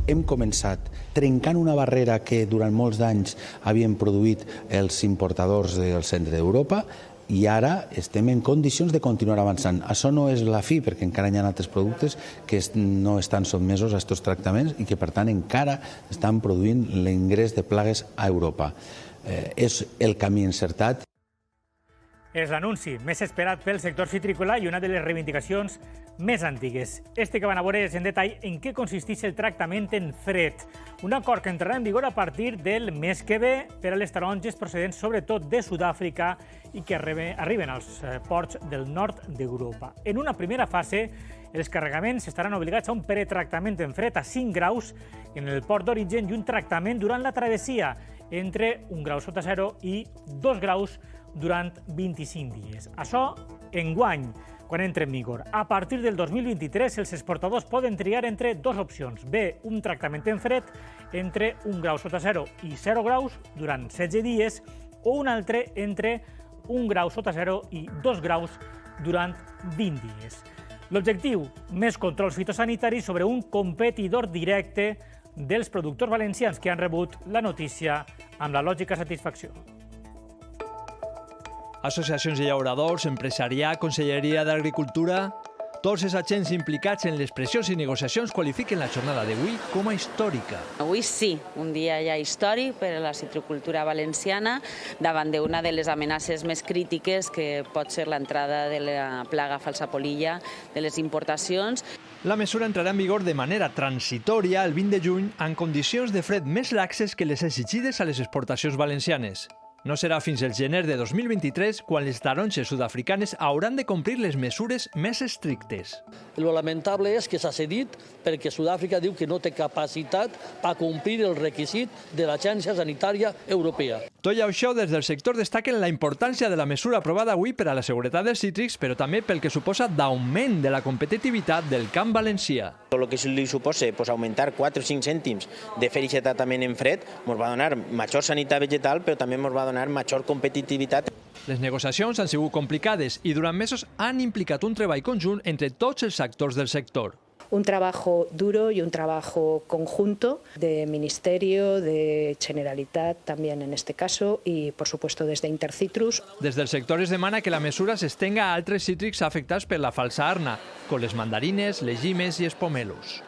hem començat trencant una barrera que durant molts d'anys havien produït els importadors del centre d'Europa, i ara estem en condicions de continuar avançant. Això no és la fi, perquè encara hi ha altres productes que no estan sotmesos a aquests tractaments i que, per tant, encara estan produint l'ingrés de plagues a Europa. És el camí encertat. És l'anunci més esperat pel sector citrícola i una de les reivindicacions més antigues. Este que van a veure és en detall en què consisteix el tractament en fred. Un acord que entrarà en vigor a partir del mes que ve per a les taronges procedents sobretot de Sud-àfrica i que arriben als ports del nord d'Europa. En una primera fase, els carregaments estaran obligats a un pretractament en fred a 5 graus en el port d'origen i un tractament durant la travessia entre 1 grau sota zero i 2 graus durant 25 dies. Això enguany, quan entra en vigor. A partir del 2023, els exportadors poden triar entre dues opcions. Bé, un tractament en fred entre 1 grau sota zero i 0 graus durant 16 dies o un altre entre 1 grau sota zero i 2 graus durant 20 dies. L'objectiu, més controls fitosanitaris sobre un competidor directe dels productors valencians que han rebut la notícia amb la lògica satisfacció. Associacions de llauradors, empresariat, Conselleria d'Agricultura... Tots els agents implicats en les pressions i negociacions qualifiquen la jornada d'avui com a històrica. Avui sí, un dia ja històric per a la citricultura valenciana davant d'una de les amenaces més crítiques que pot ser l'entrada de la plaga falsa polilla de les importacions. La mesura entrarà en vigor de manera transitòria el 20 de juny en condicions de fred més laxes que les exigides a les exportacions valencianes. No serà fins al gener de 2023 quan les taronges sud-africanes hauran de complir les mesures més estrictes. Lo lamentable és que s'ha cedit perquè Sud-àfrica diu que no té capacitat per complir el requisit de l'Agència Sanitària Europea. Tot i això, des del sector destaquen la importància de la mesura aprovada avui per a la seguretat dels cítrics, però també pel que suposa d'augment de la competitivitat del camp valencià. Tot el que li suposa augmentar 4 o 5 cèntims de fer aquest tractament en fred ens va donar major sanitat vegetal, però també ens va donar major competitivitat. Les negociacions han sigut complicades i durant mesos han implicat un treball conjunt entre tots els actors del sector. Un trabajo duro y un trabajo conjunto de Ministerio, de Generalitat también en este caso y por supuesto desde Intercitrus. Des del sector es demana que la mesura s'estenga a altres cítrics afectats per la falsa arna, com les mandarines, les llimes i els pomelos.